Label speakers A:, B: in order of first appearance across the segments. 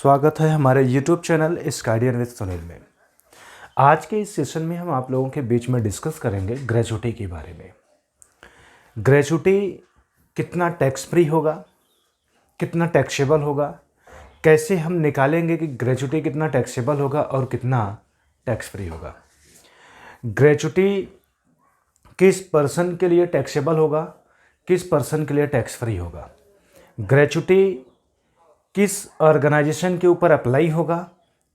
A: स्वागत है हमारे YouTube channel study with Sunil में। आज के इस सेशन में हम आप लोगों के बीच में डिस्कस करेंगे ग्रेच्युटी के बारे में। ग्रेच्युटी कितना टैक्स फ्री होगा, कितना टैक्सेबल होगा, कैसे हम निकालेंगे कि ग्रेच्युटी कितना टैक्सेबल होगा और कितना टैक्स फ्री होगा। ग्रेच्युटी किस पर्सन के लिए टैक्सेबल होगा, किस पर्सन के लिए टैक्स फ्री होगा। ग्रेच्युटी किस ऑर्गेनाइजेशन के ऊपर अप्लाई होगा,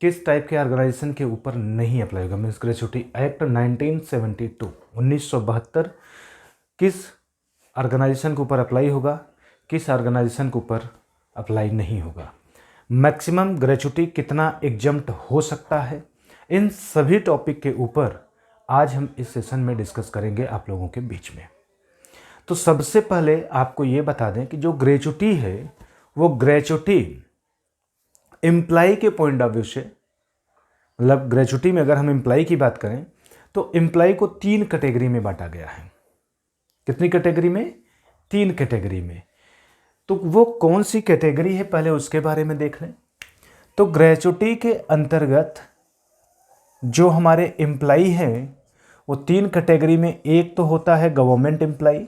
A: किस टाइप के ऑर्गेनाइजेशन के ऊपर नहीं अप्लाई होगा। मीन्स ग्रेच्युटी एक्ट 1972 किस ऑर्गेनाइजेशन के ऊपर अप्लाई होगा, किस ऑर्गेनाइजेशन के ऊपर अप्लाई नहीं होगा। मैक्सिमम ग्रेच्युटी कितना एग्जम्प्ट हो सकता है, इन सभी टॉपिक के ऊपर आज हम इस सेशन में डिस्कस करेंगे आप लोगों के बीच में। तो सबसे पहले आपको ये बता दें कि जो ग्रेच्युटी है वो ग्रेच्युटी एम्प्लाई के पॉइंट ऑफ व्यू से, मतलब ग्रेच्युटी में अगर हम एम्प्लाई की बात करें तो एम्प्लाई को 3 कैटेगरी में बांटा गया है। कितनी कैटेगरी में? 3 कैटेगरी में। तो वो कौन सी कैटेगरी है पहले उसके बारे में देख लें। तो ग्रेच्युटी के अंतर्गत जो हमारे एम्प्लाई हैं वो 3 कैटेगरी में, एक तो होता है गवर्नमेंट एम्प्लाई,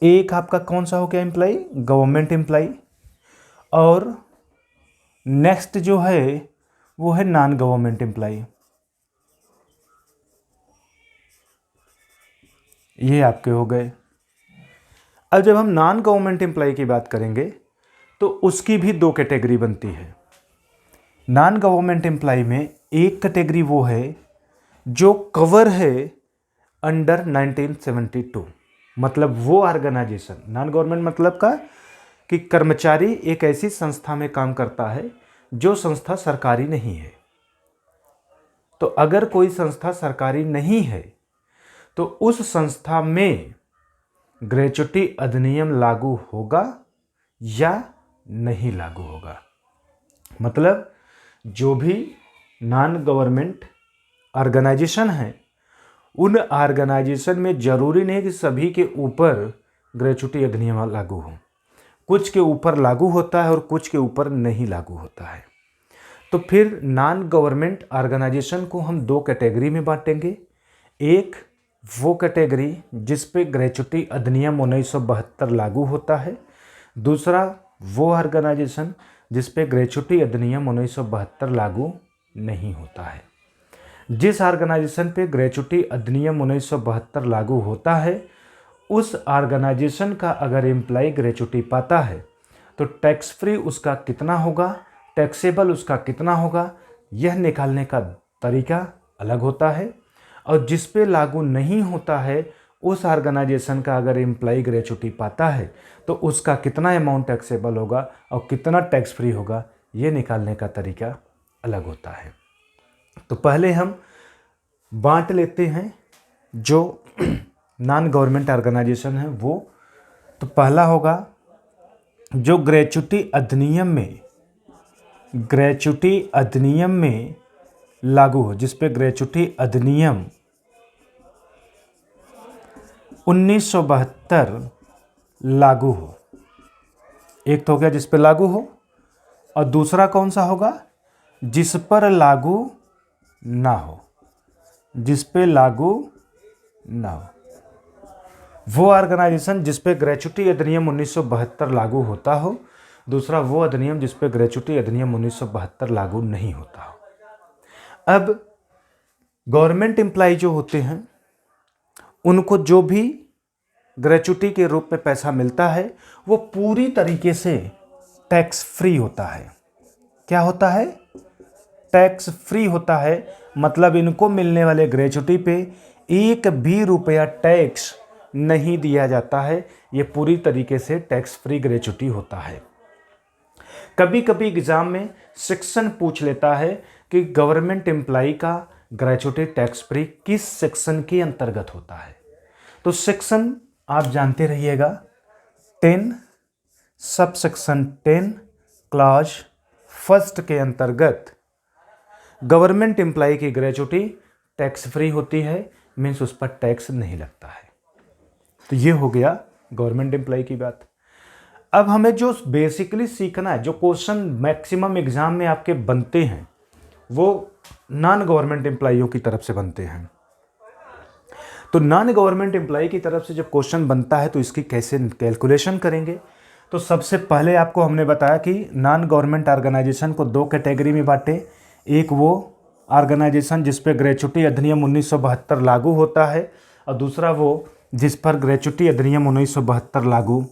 A: एक आपका कौन सा हो गया एम्प्लाई? गवर्नमेंट एम्प्लाई, और नेक्स्ट जो है वो है नॉन गवर्नमेंट एम्प्लाई। ये आपके हो गए। अब जब हम नॉन गवर्नमेंट एम्प्लाई की बात करेंगे तो उसकी भी 2 कैटेगरी बनती है। नॉन गवर्नमेंट एम्प्लाई में एक कैटेगरी वो है जो कवर है अंडर 1972, मतलब वो ऑर्गेनाइजेशन, नॉन गवर्नमेंट मतलब का कि कर्मचारी एक ऐसी संस्था में काम करता है जो संस्था सरकारी नहीं है। तो अगर कोई संस्था सरकारी नहीं है तो उस संस्था में ग्रेच्युटी अधिनियम लागू होगा या नहीं लागू होगा। मतलब जो भी नॉन गवर्नमेंट ऑर्गेनाइजेशन है उन ऑर्गेनाइजेशन में जरूरी नहीं कि सभी के ऊपर ग्रेच्युटी अधिनियम लागू हो। कुछ के ऊपर लागू होता है और कुछ के ऊपर नहीं लागू होता है। तो फिर नॉन गवर्नमेंट ऑर्गेनाइजेशन को हम 2 कैटेगरी में बांटेंगे। एक वो कैटेगरी जिस पे ग्रेच्युटी अधिनियम 1972 लागू होता है, दूसरा वो ऑर्गेनाइजेशन जिस पे ग्रेच्युटी अधिनियम 1972 लागू नहीं होता है। जिस ऑर्गेनाइजेशन पे ग्रेच्युटी अधिनियम 1972 लागू होता है उस ऑर्गेनाइजेशन का अगर एम्प्लाई ग्रेच्युटी पाता है तो टैक्स फ्री उसका कितना होगा, टैक्सेबल उसका कितना होगा, यह निकालने का तरीका अलग होता है। और जिस पे लागू नहीं होता है उस ऑर्गेनाइजेशन का अगर एम्प्लाई ग्रेच्युटी पाता है तो उसका कितना अमाउंट टैक्सेबल होगा और कितना टैक्स फ्री होगा, यह निकालने का तरीका अलग होता है। तो पहले हम बांट लेते हैं जो नॉन गवर्नमेंट ऑर्गेनाइजेशन है वो। तो पहला होगा जो ग्रेच्युटी अधिनियम में लागू हो, जिस पे ग्रेच्युटी अधिनियम 1972 लागू हो। एक तो हो गया जिस पे लागू हो, और दूसरा कौन सा होगा? जिस पर लागू ना हो, जिस पे लागू ना हो। वो ऑर्गेनाइजेशन जिस पे ग्रेच्युटी अधिनियम 1972 लागू होता हो, दूसरा वो अधिनियम जिस पे ग्रेच्युटी अधिनियम 1972 लागू नहीं होता हो। अब गवर्नमेंट एम्प्लॉय जो होते हैं उनको जो भी ग्रेच्युटी के रूप में पैसा मिलता है वो पूरी तरीके से टैक्स फ्री होता है। क्या होता है? टैक्स फ्री होता है। मतलब इनको मिलने वाले ग्रेच्युटी पे एक भी रुपया टैक्स नहीं दिया जाता है। ये पूरी तरीके से टैक्स फ्री ग्रेच्युटी होता है। कभी कभी एग्जाम में सेक्शन पूछ लेता है कि गवर्नमेंट एम्प्लॉय का ग्रेच्युटी टैक्स फ्री किस सेक्शन के अंतर्गत होता है। तो सेक्शन आप जानते रहिएगा, 10 सब सेक्शन 10 क्लॉज 1 के अंतर्गत गवर्नमेंट एम्प्लॉय की ग्रेच्युटी टैक्स फ्री होती है। मीन्स उस पर टैक्स नहीं लगता है। तो ये हो गया गवर्नमेंट एम्प्लॉय की बात। अब हमें जो बेसिकली सीखना है, जो क्वेश्चन मैक्सिमम एग्जाम में आपके बनते हैं वो नॉन गवर्नमेंट एम्प्लॉइयों की तरफ से बनते हैं। तो नॉन गवर्नमेंट एम्प्लॉय की तरफ से जब क्वेश्चन बनता है तो इसकी कैसे कैलकुलेशन करेंगे। तो सबसे पहले आपको हमने बताया कि नॉन गवर्नमेंट ऑर्गेनाइजेशन को दो कैटेगरी में बांटे। एक वो ऑर्गेनाइजेशन जिस पर ग्रेच्युटी अधिनियम 1972 लागू होता है, और दूसरा वो जिस पर ग्रेच्युटी अधिनियम 1972 लागू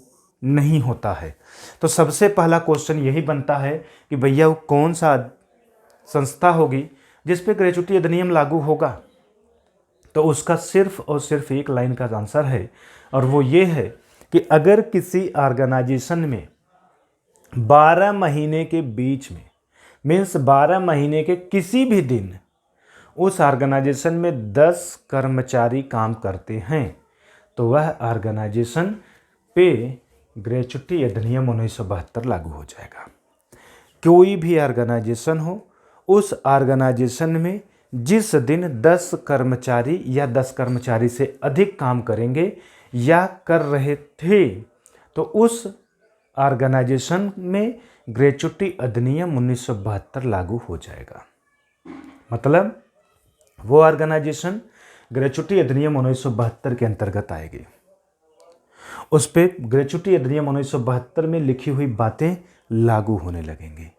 A: नहीं होता है। तो सबसे पहला क्वेश्चन यही बनता है कि भैया वो कौन सा संस्था होगी जिस पे ग्रेच्युटी अधिनियम लागू होगा। तो उसका सिर्फ और सिर्फ एक लाइन का आंसर है, और वो ये है कि अगर किसी ऑर्गेनाइजेशन में 12 महीने के बीच में, मीन्स 12 महीने के किसी भी दिन उस ऑर्गेनाइजेशन में 10 कर्मचारी काम करते हैं तो वह ऑर्गेनाइजेशन पे ग्रेच्युटी अधिनियम 1972 लागू हो जाएगा। कोई भी ऑर्गेनाइजेशन हो, उस ऑर्गेनाइजेशन में जिस दिन 10 कर्मचारी या 10 कर्मचारी से अधिक काम करेंगे या कर रहे थे तो उस ऑर्गेनाइजेशन में ग्रेच्युटी अधिनियम 1972 लागू हो जाएगा। मतलब वो ऑर्गेनाइजेशन ग्रेच्युटी अधिनियम 1972 के अंतर्गत आएगी। उस पर ग्रेच्युटी अधिनियम 1972 में लिखी हुई बातें लागू होने लगेंगी।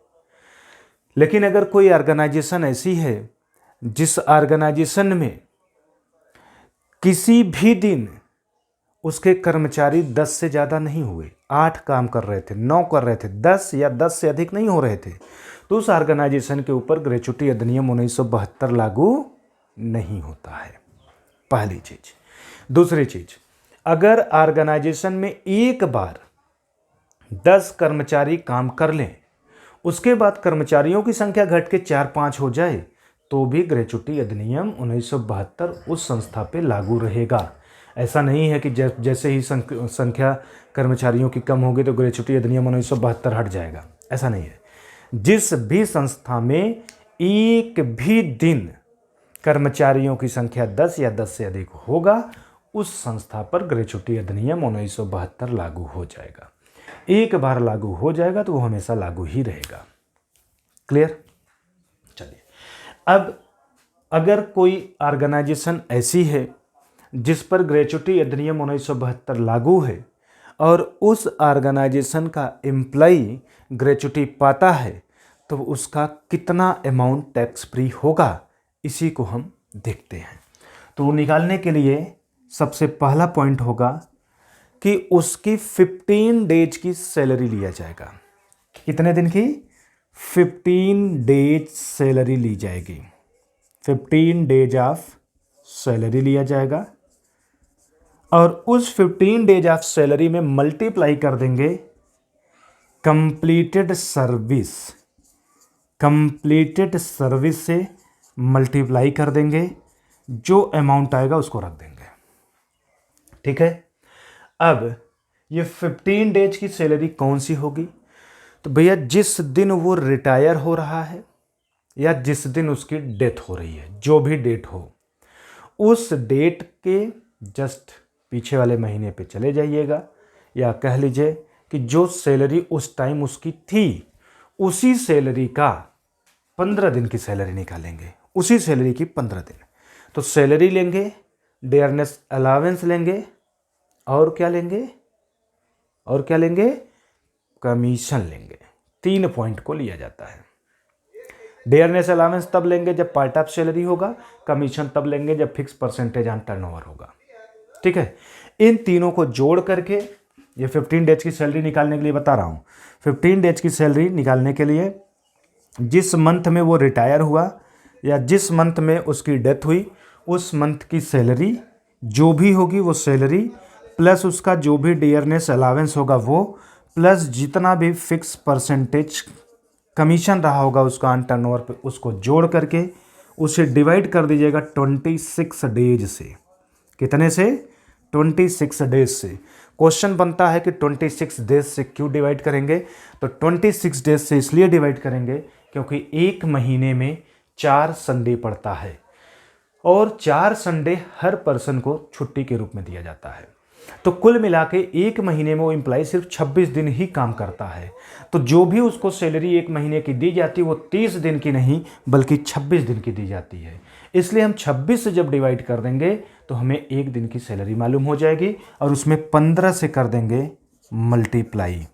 A: लेकिन अगर कोई ऑर्गेनाइजेशन ऐसी है जिस ऑर्गेनाइजेशन में किसी भी दिन उसके कर्मचारी 10 से ज़्यादा नहीं हुए, 8 काम कर रहे थे, 9 कर रहे थे, 10 या 10 से अधिक नहीं हो रहे थे, तो उस ऑर्गेनाइजेशन के ऊपर ग्रेच्युटी अधिनियम 1972 लागू नहीं होता है। पहली चीज। दूसरी चीज, अगर ऑर्गेनाइजेशन में एक बार 10 कर्मचारी काम कर लें, उसके बाद कर्मचारियों की संख्या घट के 4-5 हो जाए तो भी ग्रेच्युटी अधिनियम 1972 उस संस्था पे लागू रहेगा। ऐसा नहीं है कि जैसे ही संख्या कर्मचारियों की कम होगी तो ग्रेच्युटी अधिनियम 1972 हट जाएगा, ऐसा नहीं है। जिस भी संस्था में एक भी दिन कर्मचारियों की संख्या 10 या 10 से अधिक होगा उस संस्था पर ग्रेच्युटी अधिनियम 1972 लागू हो जाएगा। एक बार लागू हो जाएगा तो वो हमेशा लागू ही रहेगा। क्लियर? चलिए, अब अगर कोई ऑर्गेनाइजेशन ऐसी है जिस पर ग्रेच्युटी अधिनियम 1972 लागू है और उस ऑर्गेनाइजेशन का एम्प्लॉई ग्रेच्युटी पाता है तो उसका कितना अमाउंट टैक्स फ्री होगा, इसी को हम देखते हैं। तो निकालने के लिए सबसे पहला पॉइंट होगा कि उसकी 15 डेज की सैलरी लिया जाएगा। कितने दिन की? 15 डेज सैलरी ली जाएगी। 15 डेज ऑफ सैलरी लिया जाएगा और उस 15 डेज ऑफ सैलरी में मल्टीप्लाई कर देंगे कंप्लीटेड सर्विस। कंप्लीटेड सर्विस से मल्टीप्लाई कर देंगे, जो अमाउंट आएगा उसको रख देंगे। ठीक है। अब ये 15 डेज की सैलरी कौन सी होगी? तो भैया जिस दिन वो रिटायर हो रहा है या जिस दिन उसकी डेथ हो रही है, जो भी डेट हो, उस डेट के जस्ट पीछे वाले महीने पे चले जाइएगा, या कह लीजिए कि जो सैलरी उस टाइम उसकी थी उसी सैलरी का 15 दिन की सैलरी निकालेंगे, उसी सैलरी की 15 दिन। तो सैलरी लेंगे, डेयरनेस अलावेंस लेंगे और क्या लेंगे? और क्या लेंगे? कमीशन लेंगे। 3 पॉइंट को लिया जाता है। डेयरनेस अलावेंस तब लेंगे जब पार्ट ऑफ सैलरी होगा, कमीशन तब लेंगे जब फिक्स परसेंटेज ऑन टर्नओवर होगा। ठीक है। इन तीनों को जोड़ करके ये 15 डेज की सैलरी निकालने के लिए बता रहा हूँ। 15 डेज की सैलरी निकालने के लिए जिस मंथ में वो रिटायर हुआ या जिस मंथ में उसकी डेथ हुई उस मंथ की सैलरी जो भी होगी वो सैलरी प्लस उसका जो भी डियरनेस अलावेंस होगा वो प्लस जितना भी फिक्स परसेंटेज कमीशन रहा होगा उसका ऑन टर्नओवर पे, उसको जोड़ करके उसे डिवाइड कर दीजिएगा 26 डेज से। कितने से? 26 डेज से। क्वेश्चन बनता है कि 26 डेज से क्यों डिवाइड करेंगे? तो 26 डेज से इसलिए डिवाइड करेंगे क्योंकि एक महीने में 4 संडे पड़ता है और 4 संडे हर पर्सन को छुट्टी के रूप में दिया जाता है। तो कुल मिला के एक महीने में वो एम्प्लॉय सिर्फ 26 दिन ही काम करता है। तो जो भी उसको सैलरी एक महीने की दी जाती है वो 30 दिन की नहीं बल्कि 26 दिन की दी जाती है। इसलिए हम 26 से जब डिवाइड कर देंगे तो हमें एक दिन की सैलरी मालूम हो जाएगी और उसमें 15 से कर देंगे मल्टीप्लाई,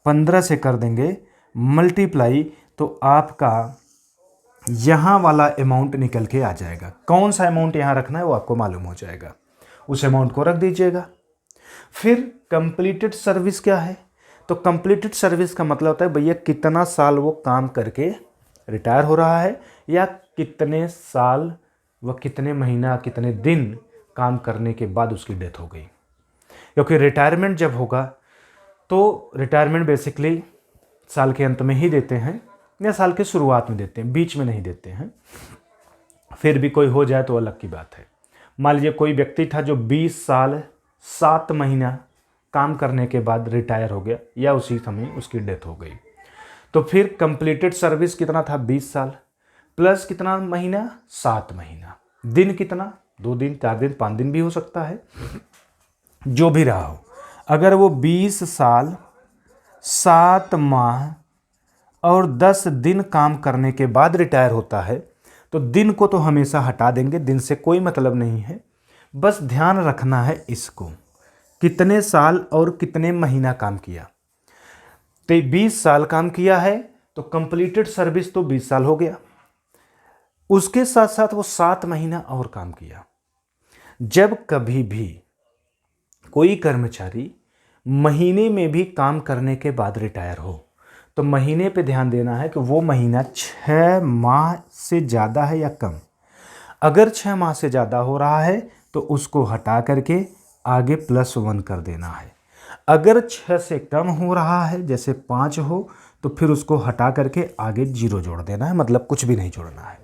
A: 15 से कर देंगे मल्टीप्लाई, तो आपका यहाँ वाला अमाउंट निकल के आ जाएगा। कौन सा अमाउंट यहाँ रखना है वो आपको मालूम हो जाएगा, उस अमाउंट को रख दीजिएगा। फिर कंप्लीटेड सर्विस क्या है? तो कंप्लीटेड सर्विस का मतलब होता है भैया कितना साल वो काम करके रिटायर हो रहा है या कितने साल व कितने महीना कितने दिन काम करने के बाद उसकी डेथ हो गई। क्योंकि रिटायरमेंट जब होगा तो रिटायरमेंट बेसिकली साल के अंत में ही देते हैं या साल के शुरुआत में देते हैं, बीच में नहीं देते हैं। फिर भी कोई हो जाए तो अलग की बात है। मान लीजिए कोई व्यक्ति था जो 20 साल 7 महीना काम करने के बाद रिटायर हो गया या उसी समय उसकी डेथ हो गई, तो फिर कंप्लीटेड सर्विस कितना था? 20 साल प्लस कितना महीना? 7 महीना। दिन कितना? 2 दिन, 4 दिन, 5 दिन भी हो सकता है, जो भी रहा हो। अगर वो 20 साल 7 माह और 10 दिन काम करने के बाद रिटायर होता है तो दिन को तो हमेशा हटा देंगे, दिन से कोई मतलब नहीं है। बस ध्यान रखना है इसको, कितने साल और कितने महीना काम किया। तो 20 साल काम किया है तो कंप्लीटेड सर्विस तो 20 साल हो गया, उसके साथ साथ वो 7 महीना और काम किया। जब कभी भी कोई कर्मचारी महीने में भी काम करने के बाद रिटायर हो तो महीने पे ध्यान देना है कि वो महीना 6 माह से ज़्यादा है या कम। अगर 6 माह से ज़्यादा हो रहा है तो उसको हटा करके आगे +1 कर देना है। अगर 6 से कम हो रहा है, जैसे 5 हो, तो फिर उसको हटा करके आगे 0 जोड़ देना है, मतलब कुछ भी नहीं जोड़ना है।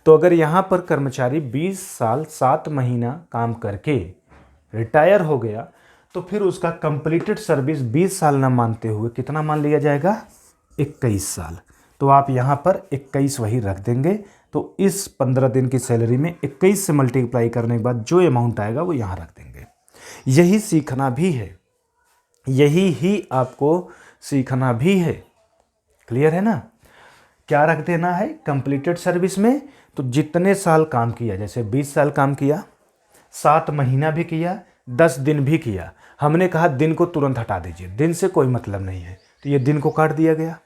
A: तो अगर यहाँ पर कर्मचारी 20 साल 7 महीना काम करके रिटायर हो गया तो फिर उसका कंप्लीटेड सर्विस 20 साल ना मानते हुए कितना मान लिया जाएगा? 21 साल। तो आप यहाँ पर 21 वही रख देंगे। तो इस 15 दिन की सैलरी में 21 से मल्टीप्लाई करने के बाद जो अमाउंट आएगा वो यहाँ रख देंगे। यही सीखना भी है, यही ही आपको सीखना भी है। क्लियर है ना? क्या रख देना है कंप्लीटेड सर्विस में? तो जितने साल काम किया, जैसे 20 साल काम किया, 7 महीना भी किया, 10 दिन भी किया, हमने कहा दिन को तुरंत हटा दीजिए, दिन से कोई मतलब नहीं है, तो ये दिन को काट दिया गया।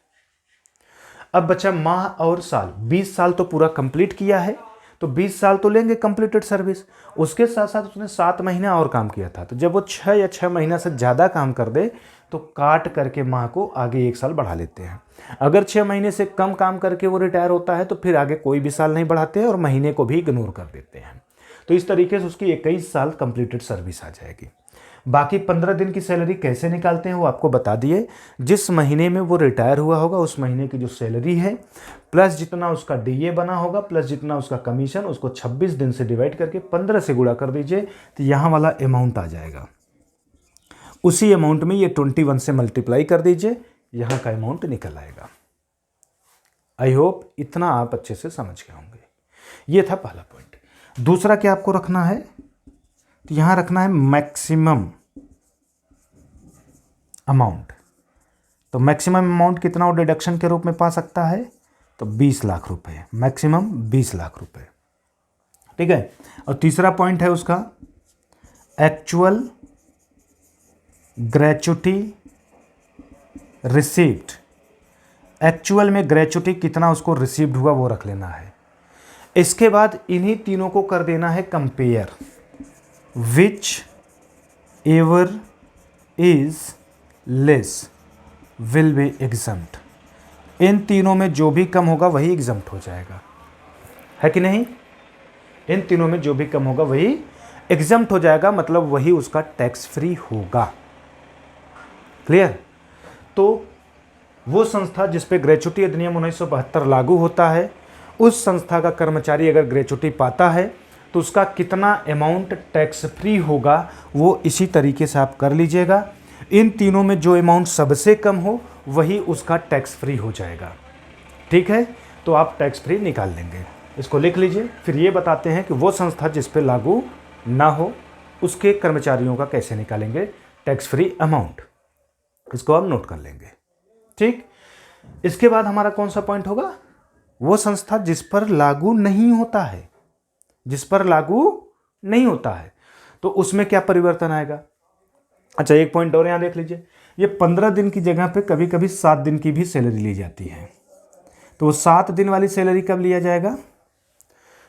A: अब बचा माह और साल। 20 साल तो पूरा कंप्लीट किया है तो 20 साल तो लेंगे कंप्लीटेड सर्विस, उसके साथ साथ उसने 7 महीना और काम किया था। तो जब वो 6 या 6 महीना से ज़्यादा काम कर दे तो काट करके माह को आगे 1 साल बढ़ा लेते हैं। अगर 6 महीने से कम काम करके वो रिटायर होता है तो फिर आगे कोई भी साल नहीं बढ़ाते हैं और महीने को भी इग्नोर कर देते हैं। तो इस तरीके से उसकी 21 साल कंप्लीटेड सर्विस आ जाएगी। बाकी 15 दिन की सैलरी कैसे निकालते हैं वो आपको बता दिए। जिस महीने में वो रिटायर हुआ होगा उस महीने की जो सैलरी है प्लस जितना उसका डीए बना होगा प्लस जितना उसका कमीशन, उसको 26 दिन से डिवाइड करके 15 से गुणा कर दीजिए तो यहाँ वाला अमाउंट आ जाएगा। उसी अमाउंट में ये 21 से मल्टीप्लाई कर दीजिए, यहाँ का अमाउंट निकल आएगा। आई होप इतना आप अच्छे से समझ गए होंगे। ये था पहला पॉइंट। दूसरा क्या आपको रखना है? तो यहां रखना है मैक्सिमम अमाउंट। तो मैक्सिमम अमाउंट कितना वो डिडक्शन के रूप में पा सकता है? तो 20 लाख रुपए, मैक्सिमम 20 लाख रुपए। ठीक है। और तीसरा पॉइंट है उसका एक्चुअल ग्रेच्युटी रिसीव्ड। एक्चुअल में ग्रेच्युटी कितना उसको रिसीव्ड हुआ वो रख लेना है। इसके बाद इन्हीं तीनों को कर देना है compare. Whichever is less will be exempt. इन तीनों में जो भी कम होगा वही एग्जम्प्ट हो जाएगा, है कि नहीं? इन तीनों में जो भी कम होगा वही एग्जम्प्ट हो जाएगा, मतलब वही उसका टैक्स फ्री होगा। क्लियर? तो वो संस्था जिस पे ग्रेच्युटी अधिनियम 1972 लागू होता है, उस संस्था का कर्मचारी अगर ग्रेच्युटी पाता है तो उसका कितना अमाउंट टैक्स फ्री होगा वो इसी तरीके से आप कर लीजिएगा। इन तीनों में जो अमाउंट सबसे कम हो वही उसका टैक्स फ्री हो जाएगा। ठीक है? तो आप टैक्स फ्री निकाल लेंगे। इसको लिख लीजिए। फिर ये बताते हैं कि वो संस्था जिस पे लागू ना हो उसके कर्मचारियों का कैसे निकालेंगे टैक्स फ्री अमाउंट, इसको हम नोट कर लेंगे। ठीक, इसके बाद हमारा कौन सा पॉइंट होगा, वो संस्था जिस पर लागू नहीं होता है, जिस पर लागू नहीं होता है तो उसमें क्या परिवर्तन आएगा। अच्छा, एक पॉइंट और यहां देख लीजिए, ये 15 दिन की जगह पे कभी कभी 7 दिन की भी सैलरी ली जाती है। तो 7 दिन वाली सैलरी कब लिया जाएगा,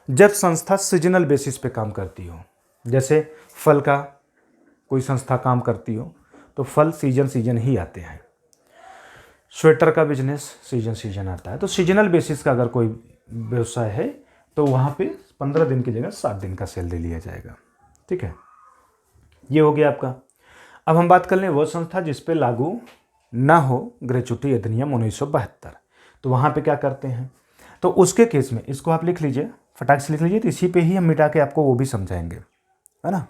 A: जब संस्था सीजनल बेसिस पे काम करती हो। जैसे फल का कोई संस्था काम करती हो तो फल सीजन सीजन ही आते हैं, स्वेटर का बिजनेस सीजन सीजन आता है। तो सीजनल बेसिस का अगर कोई व्यवसाय है तो वहाँ पे 15 दिन की जगह 7 दिन का सैलरी लिया जाएगा। ठीक है, ये हो गया आपका। अब हम बात कर लें वो संस्था जिस पे लागू ना हो ग्रेच्युटी अधिनियम 1972, तो वहाँ पे क्या करते हैं। तो उसके केस में इसको आप लिख लीजिए, फटाक से लिख लीजिए, तो इसी पे ही हम मिटा के आपको वो भी समझाएंगे, है ना।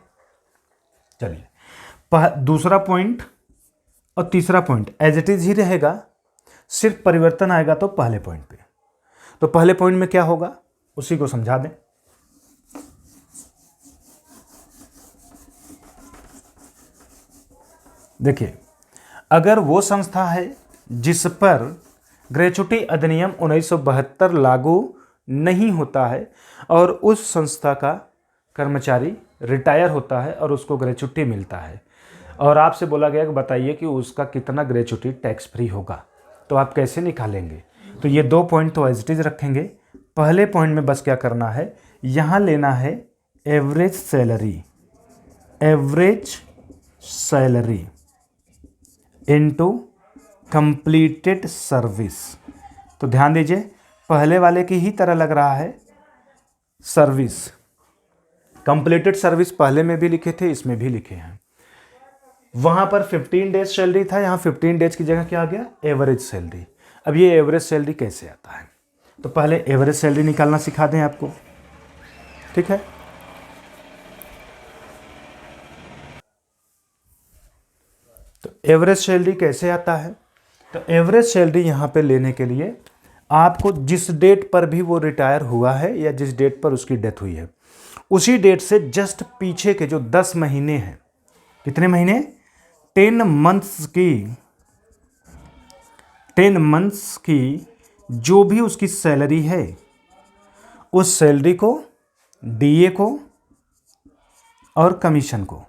A: चलिए, दूसरा पॉइंट और तीसरा पॉइंट एज इट इज ही रहेगा, सिर्फ परिवर्तन आएगा तो पहले पॉइंट पे। तो पहले पॉइंट में क्या होगा उसी को समझा दें। देखिए, अगर वो संस्था है जिस पर ग्रेच्युटी अधिनियम 1972 लागू नहीं होता है और उस संस्था का कर्मचारी रिटायर होता है और उसको ग्रेच्युटी मिलता है, और आपसे बोला गया कि बताइए कि उसका कितना ग्रेच्युटी टैक्स फ्री होगा, तो आप कैसे निकालेंगे। तो ये 2 पॉइंट तो एज इट इज रखेंगे। पहले पॉइंट में बस क्या करना है, यहाँ लेना है average salary, average salary into completed service. तो ध्यान दीजिए, पहले वाले की ही तरह लग रहा है सर्विस, कंप्लीटेड सर्विस पहले में भी लिखे थे, इसमें भी लिखे हैं। वहां पर 15 डेज सैलरी था, यहाँ 15 डेज की जगह क्या आ गया एवरेज सैलरी। अब ये एवरेज सैलरी कैसे आता है, तो पहले एवरेज सैलरी निकालना सिखा दें आपको। ठीक है, तो एवरेज सैलरी कैसे आता है, तो एवरेज सैलरी यहाँ पे लेने के लिए आपको जिस डेट पर भी वो रिटायर हुआ है या जिस डेट पर उसकी डेथ हुई है उसी डेट से जस्ट पीछे के जो 10 महीने हैं, कितने महीने 10 मंथ्स की जो भी उसकी सैलरी है उस सैलरी को, डीए को और कमीशन को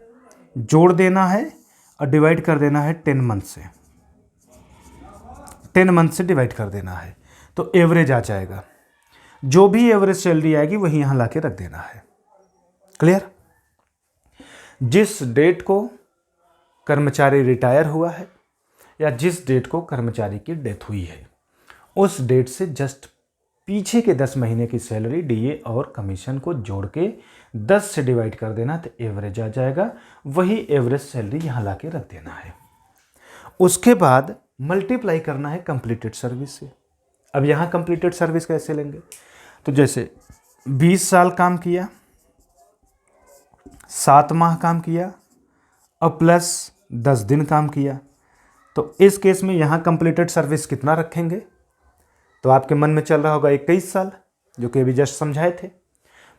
A: जोड़ देना है और डिवाइड कर देना है 10 मंथ से, 10 मंथ से डिवाइड कर देना है, तो एवरेज आ जाएगा। जो भी एवरेज सैलरी आएगी वही यहाँ लाके रख देना है। क्लियर, जिस डेट को कर्मचारी रिटायर हुआ है या जिस डेट को कर्मचारी की डेथ हुई है उस डेट से जस्ट पीछे के 10 महीने की सैलरी, डीए और कमीशन को जोड़ के 10 से डिवाइड कर देना, तो एवरेज आ जाएगा। वही एवरेज सैलरी यहाँ लाके रख देना है। उसके बाद मल्टीप्लाई करना है कंप्लीटेड सर्विस से। अब यहाँ कंप्लीटेड सर्विस कैसे लेंगे, तो जैसे 20 साल काम किया, 7 माह काम किया और प्लस 10 दिन काम किया, तो इस केस में यहाँ कंप्लीटेड सर्विस कितना रखेंगे, तो आपके मन में चल रहा होगा 21 साल, जो कि अभी जस्ट समझाए थे।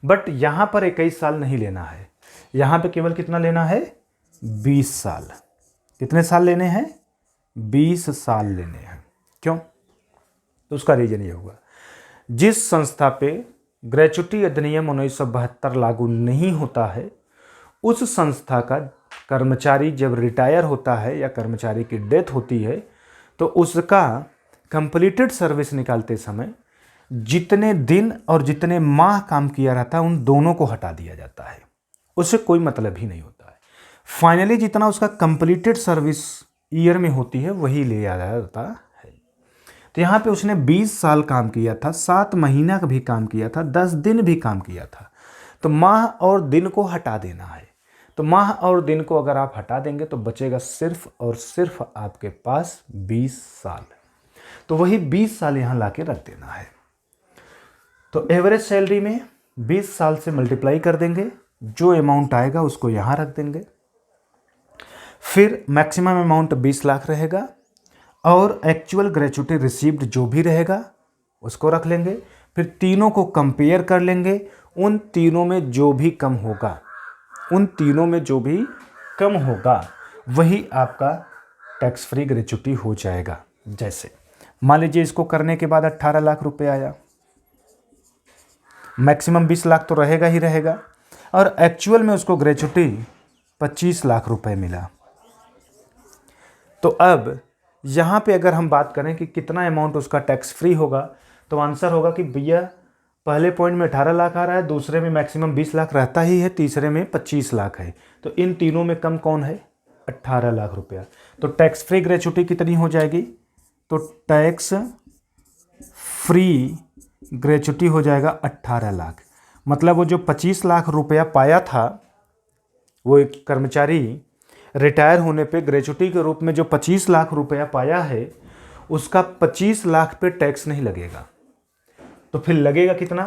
A: बट यहाँ पर 21 साल नहीं लेना है, यहाँ पे केवल कितना लेना है 20 साल। कितने साल लेने हैं 20 साल लेने हैं। क्यों, तो उसका रीजन ये होगा, जिस संस्था पे ग्रेच्युटी अधिनियम 1972 लागू नहीं होता है उस संस्था का कर्मचारी जब रिटायर होता है या कर्मचारी की डेथ होती है तो उसका कंप्लीटेड सर्विस निकालते समय जितने दिन और जितने माह काम किया रहता है उन दोनों को हटा दिया जाता है, उससे कोई मतलब ही नहीं होता है। फाइनली जितना उसका कंप्लीटेड सर्विस ईयर में होती है वही ले आ जाता है। तो यहाँ पे उसने 20 साल काम किया था, 7 महीना का भी काम किया था, 10 दिन भी काम किया था, तो माह और दिन को हटा देना है। तो माह और दिन को अगर आप हटा देंगे तो बचेगा सिर्फ और सिर्फ आपके पास 20 साल। तो वही 20 साल यहाँ लाके रख देना है। तो एवरेज सैलरी में 20 साल से मल्टीप्लाई कर देंगे, जो अमाउंट आएगा उसको यहाँ रख देंगे। फिर मैक्सिमम अमाउंट 20 लाख रहेगा और एक्चुअल ग्रेच्युटी रिसीव्ड जो भी रहेगा उसको रख लेंगे। फिर तीनों को कंपेयर कर लेंगे, उन तीनों में जो भी कम होगा उन तीनों में जो भी कम होगा वही आपका टैक्स फ्री ग्रेच्युटी हो जाएगा। जैसे मान लीजिए इसको करने के बाद 18 लाख रुपए आया, मैक्सिमम 20 लाख तो रहेगा ही रहेगा, और एक्चुअल में उसको ग्रेच्युटी 25 लाख रुपए मिला। तो अब यहाँ पे अगर हम बात करें कि कितना अमाउंट उसका टैक्स फ्री होगा, तो आंसर होगा कि भैया पहले पॉइंट में 18 लाख आ रहा है, दूसरे में मैक्सिमम 20 लाख रहता ही है, तीसरे में 25 लाख है। तो इन तीनों में कम कौन है? 18 लाख रुपया। तो टैक्स फ्री ग्रेच्युटी कितनी हो जाएगी? तो टैक्स फ्री ग्रेच्युटी हो जाएगा 18 लाख। मतलब वो जो 25 लाख रुपया पाया था, वो एक कर्मचारी रिटायर होने पे ग्रेच्युटी के रूप में जो 25 लाख रुपया पाया है, उसका 25 लाख पे टैक्स नहीं लगेगा। तो फिर लगेगा कितना?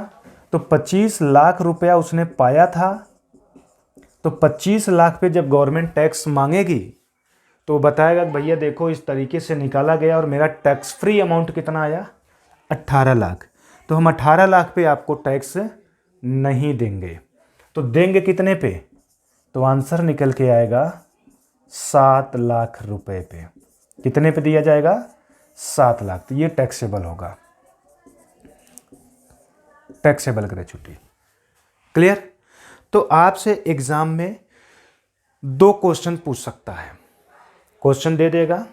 A: तो 25 लाख रुपया उसने पाया था, तो 25 लाख पे जब गवर्नमेंट टैक्स मांगेगी तो बताएगा कि भैया देखो इस तरीके से निकाला गया और मेरा टैक्स फ्री अमाउंट कितना आया? 18 लाख। तो हम 18 लाख पे आपको टैक्स नहीं देंगे। तो देंगे कितने पे? तो आंसर निकल के आएगा 7 लाख रुपए पे। कितने पे दिया जाएगा? 7 लाख। तो ये टैक्सेबल होगा, टैक्सेबल ग्रेच्युटी। क्लियर? तो आपसे एग्जाम में 2 क्वेश्चन पूछ सकता है। क्वेश्चन दे देगा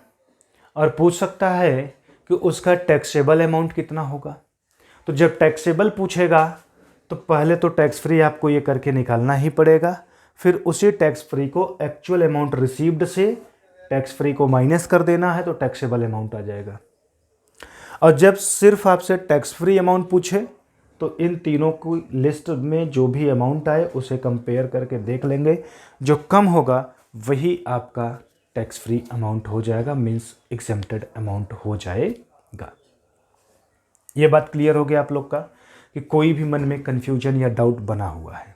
A: और पूछ सकता है कि उसका टैक्सेबल अमाउंट कितना होगा। तो जब टैक्सेबल पूछेगा तो पहले तो टैक्स फ्री आपको ये करके निकालना ही पड़ेगा, फिर उसी टैक्स फ्री को एक्चुअल अमाउंट रिसीव्ड से टैक्स फ्री को माइनस कर देना है, तो टैक्सेबल अमाउंट आ जाएगा। और जब सिर्फ आपसे टैक्स फ्री अमाउंट पूछे तो इन तीनों की लिस्ट में जो भी अमाउंट आए उसे कंपेयर करके देख लेंगे, जो कम होगा वही आपका टैक्स फ्री अमाउंट हो जाएगा, मीन्स एग्जेम्प्टेड अमाउंट हो जाएगा। ये बात क्लियर हो गया आप लोग का कि कोई भी मन में कन्फ्यूजन या डाउट बना हुआ है?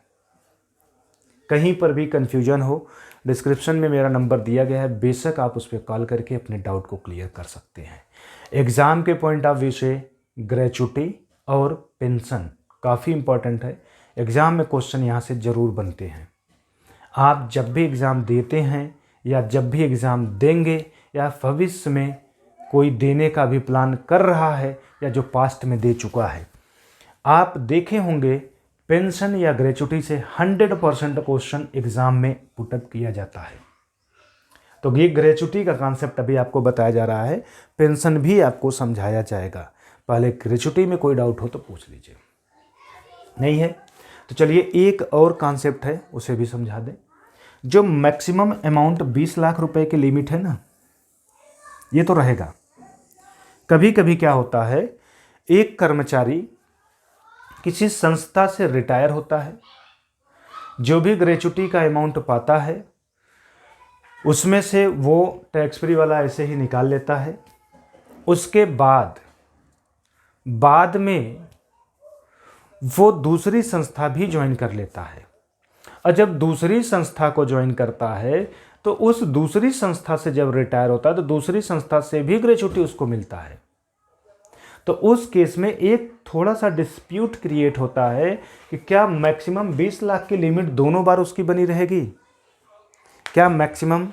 A: कहीं पर भी कन्फ्यूजन हो, डिस्क्रिप्शन में मेरा नंबर दिया गया है, बेशक आप उस पर कॉल करके अपने डाउट को क्लियर कर सकते हैं। एग्ज़ाम के पॉइंट ऑफ व्यू से ग्रेच्युटी और पेंशन काफ़ी इंपॉर्टेंट है। एग्ज़ाम में क्वेश्चन यहाँ से ज़रूर बनते हैं। आप जब भी एग्ज़ाम देते हैं या जब भी एग्ज़ाम देंगे या भविष्य में कोई देने का भी प्लान कर रहा है या जो पास्ट में दे चुका है, आप देखे होंगे पेंशन या ग्रेच्युटी से 100% क्वेश्चन एग्ज़ाम में पुटअप किया जाता है। तो ये ग्रेच्युटी का कॉन्सेप्ट अभी आपको बताया जा रहा है, पेंशन भी आपको समझाया जाएगा। पहले ग्रेच्युटी में कोई डाउट हो तो पूछ लीजिए, नहीं है तो चलिए एक और कॉन्सेप्ट है उसे भी समझा दें। जो मैक्सिमम अमाउंट 20 लाख रुपए की लिमिट है ना, ये तो रहेगा। कभी कभी क्या होता है, एक कर्मचारी किसी संस्था से रिटायर होता है, जो भी ग्रेच्युटी का अमाउंट पाता है उसमें से वो टैक्स फ्री वाला ऐसे ही निकाल लेता है। उसके बाद में वो दूसरी संस्था भी ज्वाइन कर लेता है, और जब दूसरी संस्था को ज्वाइन करता है तो उस दूसरी संस्था से जब रिटायर होता है तो दूसरी संस्था से भी ग्रेच्युटी उसको मिलता है। तो उस केस में एक थोड़ा सा डिस्प्यूट क्रिएट होता है कि क्या मैक्सिमम 20 लाख की लिमिट दोनों बार उसकी बनी रहेगी? क्या मैक्सिमम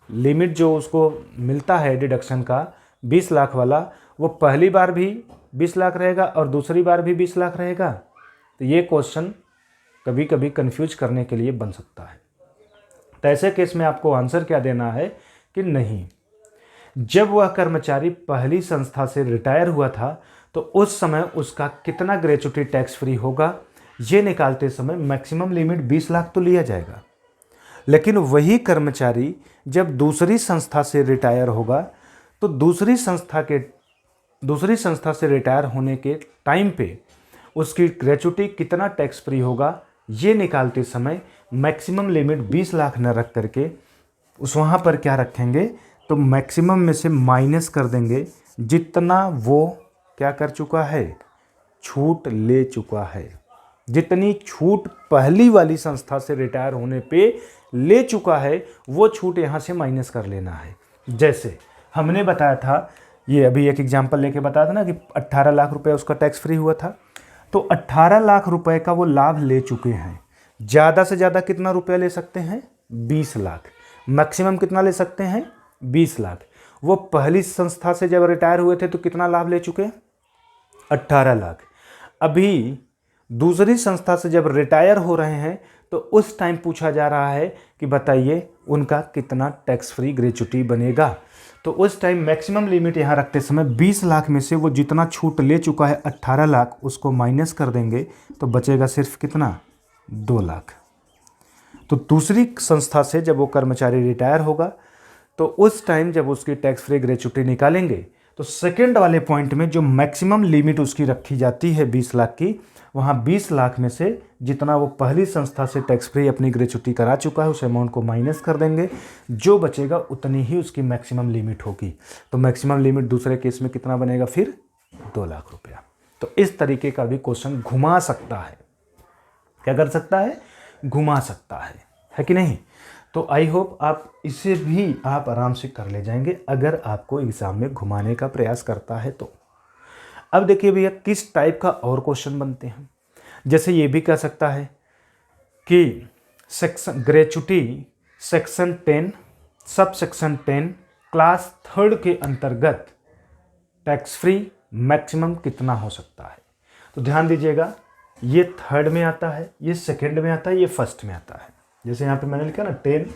A: लिमिट जो उसको मिलता है डिडक्शन का 20 लाख वाला, वो पहली बार भी 20 लाख रहेगा और दूसरी बार भी 20 लाख रहेगा? तो ये क्वेश्चन कभी कभी कंफ्यूज करने के लिए बन सकता है। तो ऐसे केस में आपको आंसर क्या देना है कि नहीं, जब वह कर्मचारी पहली संस्था से रिटायर हुआ था तो उस समय उसका कितना ग्रेच्युटी टैक्स फ्री होगा, ये निकालते समय मैक्सिमम लिमिट 20 लाख तो लिया जाएगा। लेकिन वही कर्मचारी जब दूसरी संस्था से रिटायर होगा तो दूसरी संस्था से रिटायर होने के टाइम पे उसकी ग्रेच्युटी कितना टैक्स फ्री होगा, ये निकालते समय मैक्सिमम लिमिट 20 लाख न रख करके उस वहाँ पर क्या रखेंगे, तो मैक्सिमम में से माइनस कर देंगे जितना वो क्या कर चुका है, छूट ले चुका है। जितनी छूट पहली वाली संस्था से रिटायर होने पे ले चुका है वो छूट यहाँ से माइनस कर लेना है। जैसे हमने बताया था, ये अभी एक एग्जांपल लेके बताया था ना कि 18 लाख रुपए उसका टैक्स फ्री हुआ था, तो 18 लाख रुपए का वो लाभ ले चुके हैं। ज़्यादा से ज़्यादा कितना रुपया ले सकते हैं? 20 लाख। मैक्सिमम कितना ले सकते हैं? 20 लाख। वो पहली संस्था से जब रिटायर हुए थे तो कितना लाभ ले चुके? 18 लाख। अभी दूसरी संस्था से जब रिटायर हो रहे हैं तो उस टाइम पूछा जा रहा है कि बताइए उनका कितना टैक्स फ्री ग्रेच्युटी बनेगा। तो उस टाइम मैक्सिमम लिमिट यहाँ रखते समय 20 लाख में से वो जितना छूट ले चुका है 18 लाख, उसको माइनस कर देंगे तो बचेगा सिर्फ कितना? 2 लाख। तो दूसरी संस्था से जब वो कर्मचारी रिटायर होगा तो उस टाइम जब उसकी टैक्स फ्री ग्रेच्युटी निकालेंगे तो सेकंड वाले पॉइंट में जो मैक्सिमम लिमिट उसकी रखी जाती है 20 लाख की, वहाँ 20 लाख में से जितना वो पहली संस्था से टैक्स फ्री अपनी ग्रेच्युटी करा चुका है उस अमाउंट को माइनस कर देंगे, जो बचेगा उतनी ही उसकी मैक्सिमम लिमिट होगी। तो मैक्सिमम लिमिट दूसरे केस में कितना बनेगा फिर? 2 लाख रुपया। तो इस तरीके का भी क्वेश्चन घुमा सकता है। क्या कर सकता है? घुमा सकता है कि नहीं? तो आई होप आप इसे भी आप आराम से कर ले जाएंगे अगर आपको एग्जाम में घुमाने का प्रयास करता है तो। अब देखिए भैया किस टाइप का और क्वेश्चन बनते हैं। जैसे ये भी कह सकता है कि section gratuity section 10 sub section 10 class 3 के अंतर्गत टैक्स फ्री मैक्सिमम कितना हो सकता है। तो ध्यान दीजिएगा, ये 3rd में आता है, ये 2nd में आता है, ये 1st में आता है। जैसे यहाँ पे मैंने लिखा ना 10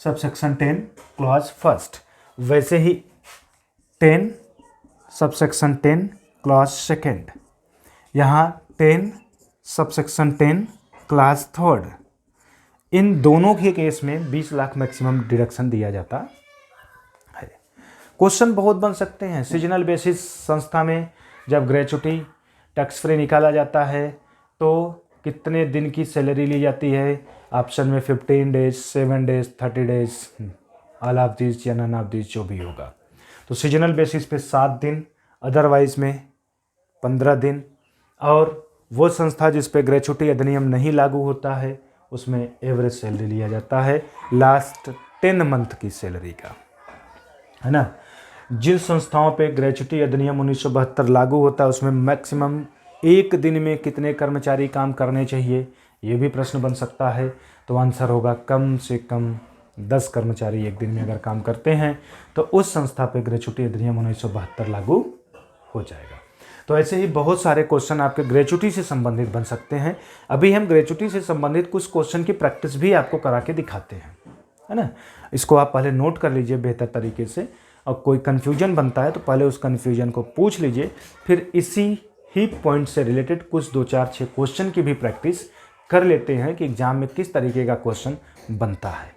A: सब सेक्शन 10 क्लॉज 1st, वैसे ही 10 सब सेक्शन 10 क्लॉज 2nd, यहाँ 10 सब सेक्शन 10 क्लास 3rd। इन दोनों के केस में 20 लाख मैक्सिमम डिडक्शन दिया जाता है। क्वेश्चन बहुत बन सकते हैं। सीजनल बेसिस संस्था में जब ग्रेच्युटी टैक्स फ्री निकाला जाता है तो कितने दिन की सैलरी ली जाती है? ऑप्शन में 15 days, 7 days, 30 days, all of this या नन ऑफ दिस जो भी होगा। तो सीजनल बेसिस पे 7 दिन, अदरवाइज में 15 दिन। और वो संस्था जिस पे ग्रेच्युटी अधिनियम नहीं लागू होता है उसमें एवरेज सैलरी लिया जाता है लास्ट 10 मंथ की सैलरी का, है ना। जिन संस्थाओं पे ग्रेच्युटी अधिनियम 1972 लागू होता है उसमें मैक्सिमम एक दिन में कितने कर्मचारी काम करने चाहिए, ये भी प्रश्न बन सकता है। तो आंसर होगा कम से कम 10 कर्मचारी एक दिन में अगर काम करते हैं तो उस संस्था पे ग्रेच्युटी अधिनियम 1972 लागू हो जाएगा। तो ऐसे ही बहुत सारे क्वेश्चन आपके ग्रेच्युटी से संबंधित बन सकते हैं। अभी हम ग्रेच्युटी से संबंधित कुछ क्वेश्चन की प्रैक्टिस भी आपको करा के दिखाते हैं, है ना। इसको आप पहले नोट कर लीजिए बेहतर तरीके से, और कोई कन्फ्यूजन बनता है तो पहले उस कन्फ्यूजन को पूछ लीजिए, फिर इसी ही पॉइंट से रिलेटेड कुछ 2, 4, 6 क्वेश्चन की भी प्रैक्टिस कर लेते हैं कि एग्जाम में किस तरीके का क्वेश्चन बनता है।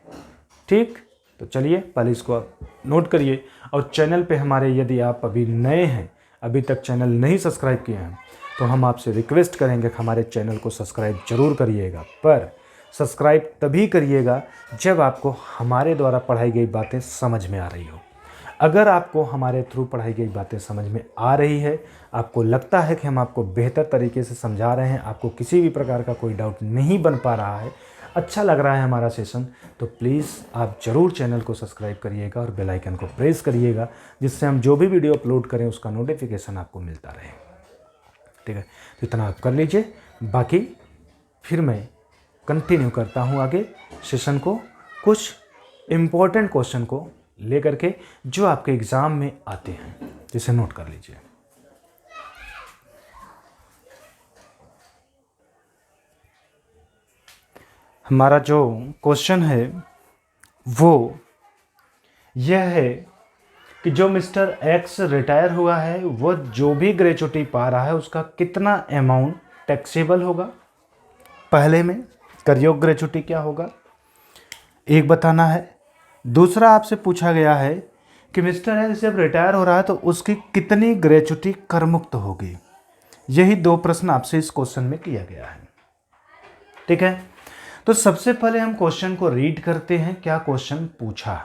A: ठीक, तो चलिए पहले इसको आप नोट करिए। और चैनल पे हमारे यदि आप अभी नए हैं, अभी तक चैनल नहीं सब्सक्राइब किए हैं, तो हम आपसे रिक्वेस्ट करेंगे कि हमारे चैनल को सब्सक्राइब जरूर करिएगा। पर सब्सक्राइब तभी करिएगा जब आपको हमारे द्वारा पढ़ाई गई बातें समझ में आ रही हो। अगर आपको हमारे थ्रू पढ़ाई गई बातें समझ में आ रही है, आपको लगता है कि हम आपको बेहतर तरीके से समझा रहे हैं, आपको किसी भी प्रकार का कोई डाउट नहीं बन पा रहा है, अच्छा लग रहा है हमारा सेशन, तो प्लीज़ आप ज़रूर चैनल को सब्सक्राइब करिएगा और बेल आइकन को प्रेस करिएगा, जिससे हम जो भी वीडियो अपलोड करें उसका नोटिफिकेशन आपको मिलता रहे। ठीक है, तो इतना आप कर लीजिए। बाकी फिर मैं कंटिन्यू करता हूँ आगे सेशन को, कुछ इम्पोर्टेंट क्वेश्चन को लेकर के जो आपके एग्ज़ाम में आते हैं, जिसे नोट कर लीजिए। हमारा जो क्वेश्चन है वो यह है कि जो मिस्टर एक्स रिटायर हुआ है वो जो भी ग्रेच्युटी पा रहा है उसका कितना अमाउंट टैक्सेबल होगा। पहले में करयोग ग्रेच्युटी क्या होगा एक बताना है। दूसरा आपसे पूछा गया है कि मिस्टर एक्स जब रिटायर हो रहा है तो उसकी कितनी ग्रेच्युटी करमुक्त होगी। यही 2 प्रश्न आपसे इस क्वेश्चन में किया गया है। ठीक है, तो सबसे पहले हम क्वेश्चन को रीड करते हैं। क्या क्वेश्चन पूछा,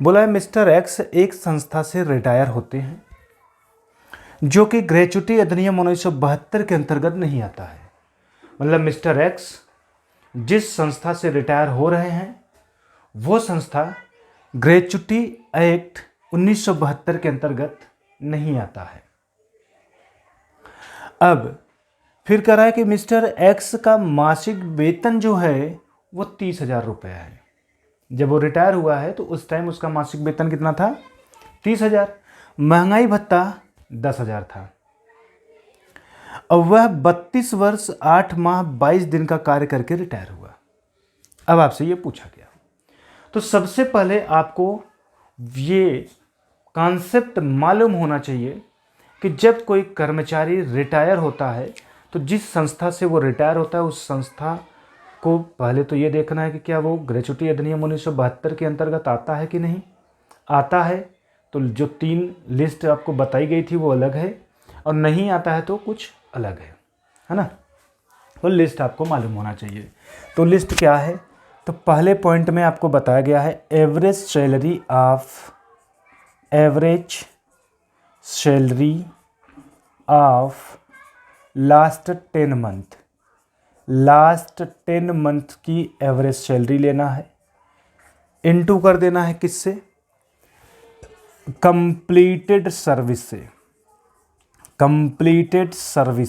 A: बोला है मिस्टर एक्स एक संस्था से रिटायर होते हैं जो कि ग्रेच्युटी अधिनियम 1972 के अंतर्गत नहीं आता है। मतलब मिस्टर एक्स जिस संस्था से रिटायर हो रहे हैं वो संस्था ग्रेच्युटी एक्ट 1972 के अंतर्गत नहीं आता है। अब फिर कह रहा है कि मिस्टर एक्स का मासिक वेतन जो है वो 30,000 रुपये है। जब वो रिटायर हुआ है तो उस टाइम उसका मासिक वेतन कितना था? 30,000। महंगाई भत्ता 10,000 था। अब वह 32 वर्ष 8 माह 22 दिन का कार्य करके रिटायर हुआ। अब आपसे ये पूछा गया, तो सबसे पहले आपको ये कॉन्सेप्ट मालूम होना चाहिए कि जब कोई कर्मचारी रिटायर होता है तो जिस संस्था से वो रिटायर होता है उस संस्था को पहले तो ये देखना है कि क्या वो ग्रेच्युटी अधिनियम 1972 के अंतर्गत आता है कि नहीं। आता है तो जो 3 लिस्ट आपको बताई गई थी वो अलग है, और नहीं आता है तो कुछ अलग है ना। वो लिस्ट आपको मालूम होना चाहिए। तो लिस्ट क्या है? तो पहले पॉइंट में आपको बताया गया है average salary of last 10 month की एवरेज सैलरी लेना है, इनटू कर देना है किससे? कंप्लीटेड सर्विस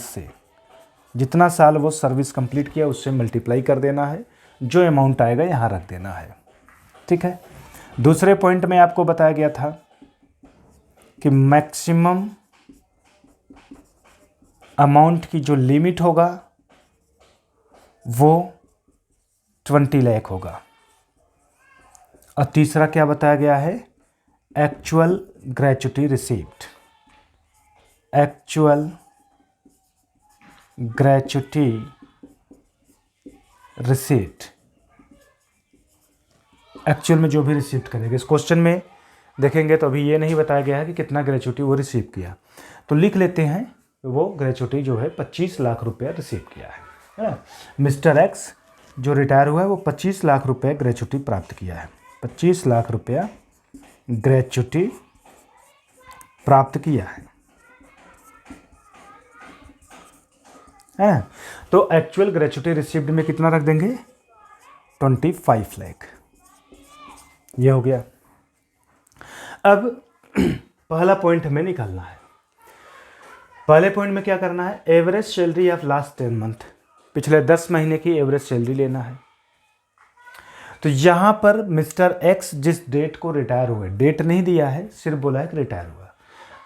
A: से जितना साल वो सर्विस कंप्लीट किया उससे मल्टीप्लाई कर देना है, जो अमाउंट आएगा यहाँ रख देना है। ठीक है। दूसरे पॉइंट में आपको बताया गया था कि मैक्सिमम अमाउंट की जो लिमिट होगा वो 20 लाख होगा। और तीसरा क्या बताया गया है? Actual gratuity received. एक्चुअल में जो भी रिसीव करेगा। इस क्वेश्चन में देखेंगे तो अभी ये नहीं बताया गया है कि कितना ग्रेच्युटी वो रिसीव किया, तो लिख लेते हैं वो ग्रेच्युटी जो है 25 लाख रुपया रिसीव किया है। मिस्टर एक्स जो रिटायर हुआ है वो 25 लाख रुपये ग्रेच्युटी प्राप्त किया है। 25 लाख रुपया ग्रेच्युटी प्राप्त किया है। तो एक्चुअल ग्रेच्युटी रिसीव्ड में कितना रख देंगे? 25 लाख। ये हो गया। अब पहला पॉइंट हमें निकालना है। पहले पॉइंट में क्या करना है? Average salary of last 10 month, पिछले 10 महीने की एवरेज सैलरी लेना है। तो यहां पर मिस्टर एक्स जिस डेट को रिटायर हुए, डेट नहीं दिया है, सिर्फ बोला है कि रिटायर हुआ,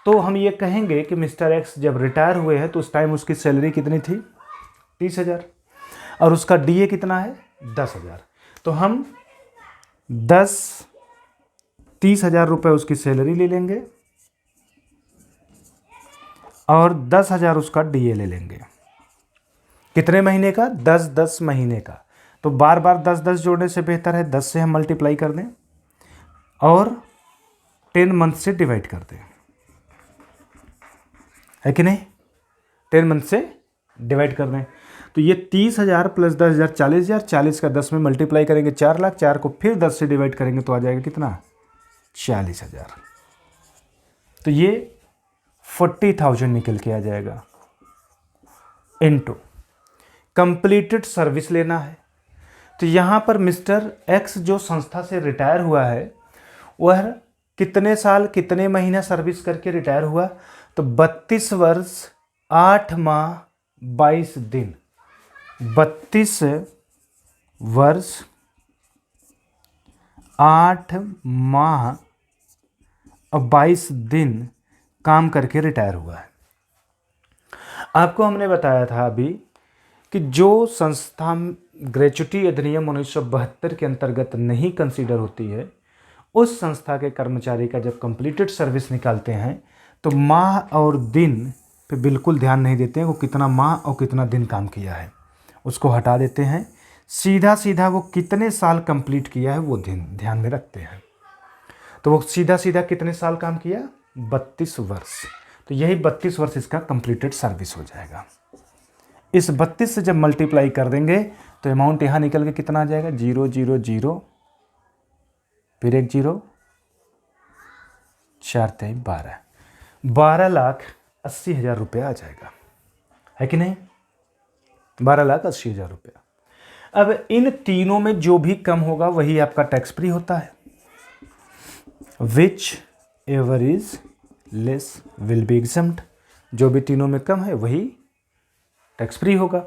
A: तो हम ये कहेंगे कि मिस्टर एक्स जब रिटायर हुए हैं तो उस टाइम उसकी सैलरी कितनी थी? 30,000, और उसका डीए कितना है? 10,000। तो हम 30,000 रुपये उसकी सैलरी ले लेंगे और 10,000 उसका डीए ले लेंगे। कितने महीने का? 10 महीने का। तो बार बार 10 जोड़ने से बेहतर है 10 से हम मल्टीप्लाई कर दें और 10 मंथ से डिवाइड कर दें, है कि नहीं? 10 मंथ से डिवाइड कर दें। तो ये 30,000 प्लस 10,000 40,000, 40 का 10 में मल्टीप्लाई करेंगे 4 लाख, 4 को फिर 10 से डिवाइड करेंगे तो आ जाएगा कितना? 40,000। तो ये 40,000 निकल के आ जाएगा। इनटू कंप्लीटेड सर्विस लेना है। तो यहाँ पर मिस्टर एक्स जो संस्था से रिटायर हुआ है वह कितने साल कितने महीना सर्विस करके रिटायर हुआ? तो 32 वर्ष 8 माह 22 दिन। 32 वर्ष 8 माह और 22 दिन काम करके रिटायर हुआ है। आपको हमने बताया था अभी कि जो संस्था ग्रेच्युटी अधिनियम 1972 के अंतर्गत नहीं कंसीडर होती है, उस संस्था के कर्मचारी का जब कंप्लीटेड सर्विस निकालते हैं तो माह और दिन पे बिल्कुल ध्यान नहीं देते हैं, वो कितना माह और कितना दिन काम किया है उसको हटा देते हैं। सीधा सीधा वो कितने साल कंप्लीट किया है वो ध्यान में रखते हैं। तो वो सीधा सीधा कितने साल काम किया? 32 वर्ष। तो यही 32 वर्ष इसका कंप्लीटेड सर्विस हो जाएगा। इस 32 से जब मल्टीप्लाई कर देंगे तो अमाउंट यहाँ निकल के कितना आ जाएगा? 0 0 0 फिर एक 0, 4 3 12, 12,80,000 रुपया आ जाएगा, है कि नहीं? 12,80,000 रुपया। अब इन तीनों में जो भी कम होगा वही आपका टैक्स फ्री होता है। Which ever is less will be exempt. जो भी तीनों में कम है वही टैक्स फ्री होगा।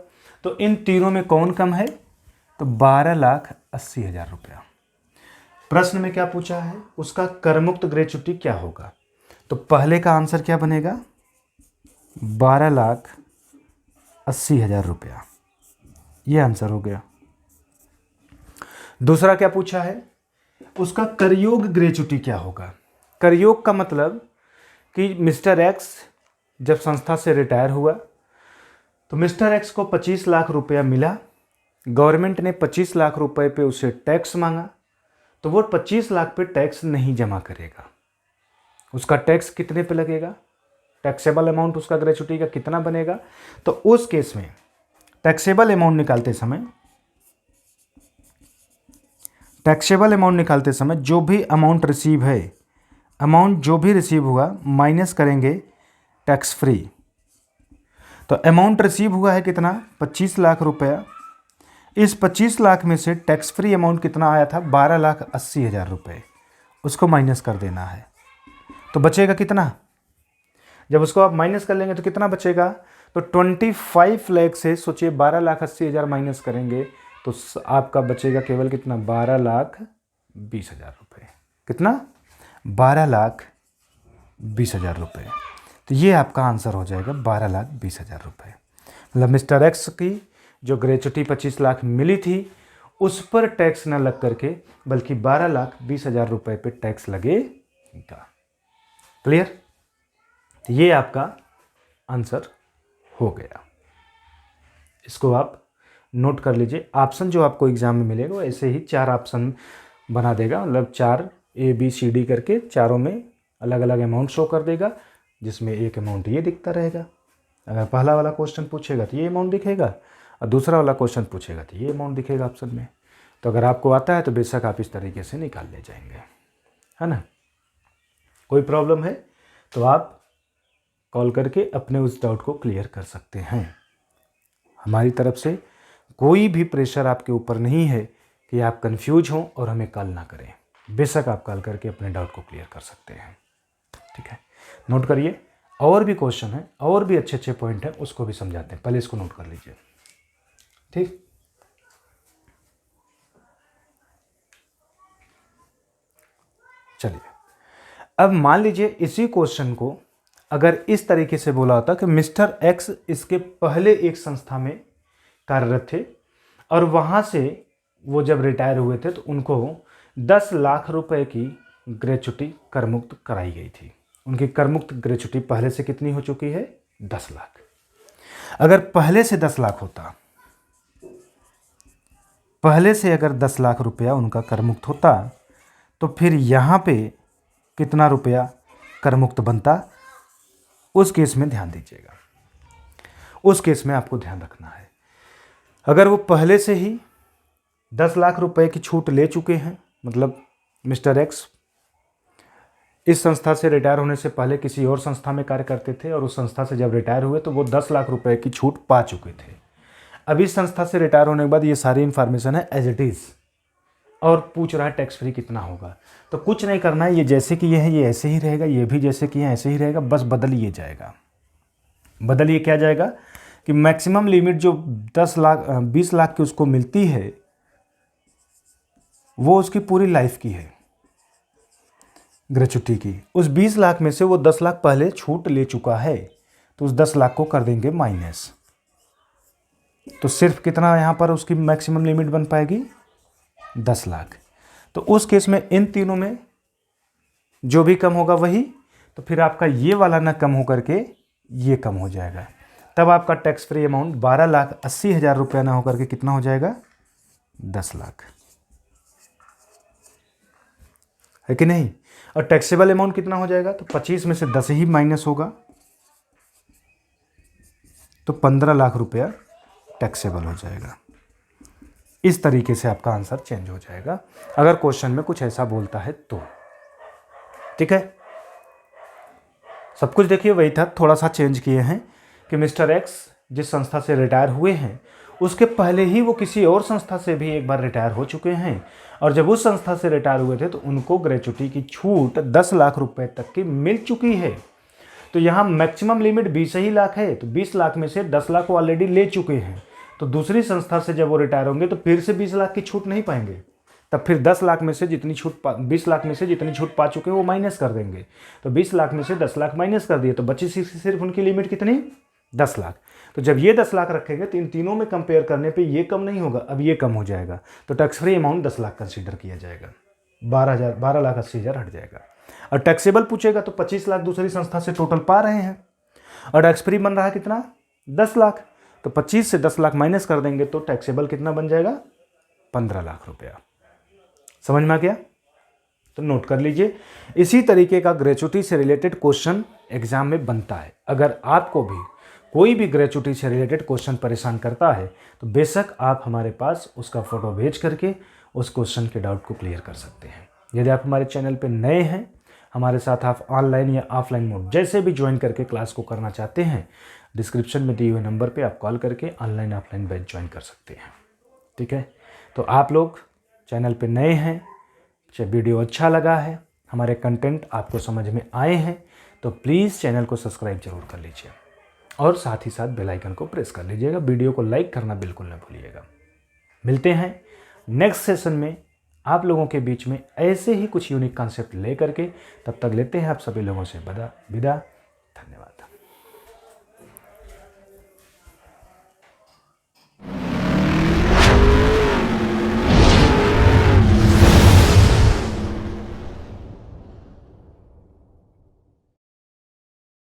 A: तो इन तीनों में कौन कम है? तो 12,80,000 रुपया। प्रश्न में क्या पूछा है? उसका करमुक्त ग्रेच्युटी क्या होगा? तो पहले का आंसर क्या बनेगा? 12,80,000 रुपया, ये आंसर हो गया। दूसरा क्या पूछा है? उसका करयोग ग्रेच्युटी क्या होगा? करयोग का मतलब कि मिस्टर एक्स जब संस्था से रिटायर हुआ तो मिस्टर एक्स को 25 लाख रुपया मिला, गवर्नमेंट ने 25 लाख रुपए पे उसे टैक्स मांगा, तो वो 25 लाख पे टैक्स नहीं जमा करेगा। उसका टैक्स कितने पे लगेगा? टैक्सेबल अमाउंट उसका ग्रेच्युटी का कितना बनेगा? तो उस केस में टैक्सेबल अमाउंट निकालते समय जो भी अमाउंट रिसीव है, अमाउंट जो भी रिसीव हुआ माइनस करेंगे टैक्स फ्री। तो अमाउंट रिसीव हुआ है कितना? 25 लाख रुपया। इस 25 लाख में से टैक्स फ्री अमाउंट कितना आया था? 12,80,000 रुपये। उसको माइनस कर देना है, तो बचेगा कितना? जब उसको आप माइनस कर लेंगे तो कितना बचेगा? तो 25 लाख से सोचिए 12,80,000 माइनस करेंगे तो आपका बचेगा केवल कितना? 12,20,000 रुपये। कितना? 12,20,000 रुपये। तो ये आपका आंसर हो जाएगा 12,20,000 रुपये। मतलब मिस्टर एक्स की जो ग्रेच्युटी 25 लाख मिली थी उस पर टैक्स न लग करके बल्कि 12,20,000 रुपये पे टैक्स लगेगा। क्लियर? तो ये आपका आंसर हो गया। इसको आप नोट कर लीजिए। ऑप्शन जो आपको एग्जाम में मिलेगा वो ऐसे ही 4 ऑप्शन बना देगा, मतलब 4 ABCD करके चारों में अलग अलग अमाउंट शो कर देगा, जिसमें एक अमाउंट ये दिखता रहेगा। अगर पहला वाला क्वेश्चन पूछेगा तो ये अमाउंट दिखेगा और दूसरा वाला क्वेश्चन पूछेगा तो ये अमाउंट दिखेगा ऑप्शन में। तो अगर आपको आता है तो बेशक आप इस तरीके से निकाल ले जाएंगे, है ना। कोई प्रॉब्लम है तो आप कॉल करके अपने उस डाउट को क्लियर कर सकते हैं। हमारी तरफ से कोई भी प्रेशर आपके ऊपर नहीं है कि आप कंफ्यूज हों और हमें कॉल ना करें। बेशक आप कॉल करके अपने डाउट को क्लियर कर सकते हैं। ठीक है, नोट करिए। और भी क्वेश्चन है और भी अच्छे अच्छे पॉइंट हैं, उसको भी समझाते हैं। पहले इसको नोट कर लीजिए। ठीक, चलिए अब मान लीजिए इसी क्वेश्चन को अगर इस तरीके से बोला होता कि मिस्टर एक्स इसके पहले एक संस्था में कार्यरत थे और वहाँ से वो जब रिटायर हुए थे तो उनको 10 लाख रुपए की ग्रेच्युटी करमुक्त कराई गई थी। उनकी करमुक्त ग्रेच्युटी पहले से कितनी हो चुकी है? 10 लाख। अगर पहले से 10 लाख होता, पहले से अगर 10 लाख रुपया उनका करमुक्त होता तो फिर यहाँ पे कितना रुपया करमुक्त बनता? उस केस में ध्यान दीजिएगा। उस केस में आपको ध्यान रखना है, अगर वो पहले से ही 10 लाख रुपए की छूट ले चुके हैं, मतलब मिस्टर एक्स इस संस्था से रिटायर होने से पहले किसी और संस्था में कार्य करते थे और उस संस्था से जब रिटायर हुए तो वो 10 लाख रुपए की छूट पा चुके थे। अब इस संस्था से रिटायर होने के बाद ये सारी इन्फॉर्मेशन है एज इट इज़ और पूछ रहा है टैक्स फ्री कितना होगा। तो कुछ नहीं करना है, ये जैसे कि ये है ये ऐसे ही रहेगा, ये भी जैसे कि है ऐसे ही रहेगा, बस बदलिए जाएगा। बदलिए क्या जाएगा कि मैक्सिमम लिमिट जो 20 लाख की उसको मिलती है वो उसकी पूरी लाइफ की है ग्रेच्युटी की। उस 20 लाख में से वो 10 लाख पहले छूट ले चुका है तो उस 10 लाख को कर देंगे माइनस। तो सिर्फ कितना यहाँ पर उसकी मैक्सिमम लिमिट बन पाएगी? 10 लाख। तो उस केस में इन तीनों में जो भी कम होगा वही, तो फिर आपका ये वाला ना कम हो करके ये कम हो जाएगा। तब आपका टैक्स फ्री अमाउंट 12,80,000 रुपया ना होकर के कितना हो जाएगा? 10 लाख, है कि नहीं। और टैक्सेबल अमाउंट कितना हो जाएगा? तो 25 में से 10 ही माइनस होगा तो 15 लाख रुपया टैक्सेबल हो जाएगा। इस तरीके से आपका आंसर चेंज हो जाएगा अगर क्वेश्चन में कुछ ऐसा बोलता है तो। ठीक है, सब कुछ देखिए वही था, थोड़ा सा चेंज किए हैं कि मिस्टर एक्स जिस संस्था से रिटायर हुए हैं उसके पहले ही वो किसी और संस्था से भी एक बार रिटायर हो चुके हैं और जब उस संस्था से रिटायर हुए थे तो उनको ग्रेच्युटी की छूट 10 लाख रुपए तक की मिल चुकी है। तो यहाँ मैक्सिमम लिमिट 20 ही लाख है, तो 20 लाख में से 10 लाख वो ऑलरेडी ले चुके हैं, तो दूसरी संस्था से जब वो रिटायर होंगे तो फिर से 20 लाख की छूट नहीं पाएंगे, तब फिर 10 लाख में से जितनी छूट 20 लाख में से जितनी छूट पा चुके हैं वो माइनस कर देंगे, तो 20 लाख में से 10 लाख माइनस कर दिए, तो बची सिर्फ उनकी लिमिट कितनी, 10 लाख। तो जब ये 10 लाख रखेंगे तो इन तीनों में कंपेयर करने पे ये कम नहीं होगा, अब ये कम हो जाएगा, तो tax free amount 10 lakh consider किया जाएगा, 12,80,000 हट जाएगा। और टैक्सेबल पूछेगा तो 25 लाख दूसरी संस्था से टोटल पा रहे हैं, और टैक्स फ्री बन रहा है कितना, 10 लाख, तो 25 से 10 लाख माइनस कर देंगे तो टैक्सेबल कितना बन जाएगा, 15 लाख रुपया। समझ में आ गया? तो नोट कर लीजिए, इसी तरीके का ग्रेचुटी से रिलेटेड क्वेश्चन एग्जाम में बनता है। अगर आपको भी कोई भी ग्रेचुटी से रिलेटेड क्वेश्चन परेशान करता है तो बेशक आप हमारे पास उसका फोटो भेज करके उस क्वेश्चन के डाउट को क्लियर कर सकते हैं। यदि आप हमारे चैनल पर नए हैं, हमारे साथ आप ऑनलाइन या ऑफलाइन मोड जैसे भी ज्वाइन करके क्लास को करना चाहते हैं, डिस्क्रिप्शन में दिए हुए नंबर पे आप कॉल करके ऑनलाइन ऑफलाइन बैच ज्वाइन कर सकते हैं। ठीक है, तो आप लोग चैनल पे नए हैं, जब वीडियो अच्छा लगा है, हमारे कंटेंट आपको समझ में आए हैं, तो प्लीज़ चैनल को सब्सक्राइब जरूर कर लीजिए और साथ ही साथ बेल आइकन को प्रेस कर लीजिएगा। वीडियो को लाइक करना बिल्कुल ना भूलिएगा। मिलते हैं नेक्स्ट सेशन में आप लोगों के बीच में ऐसे ही कुछ यूनिक कॉन्सेप्ट ले करके। तब तक लेते हैं आप सभी लोगों से विदा। धन्यवाद।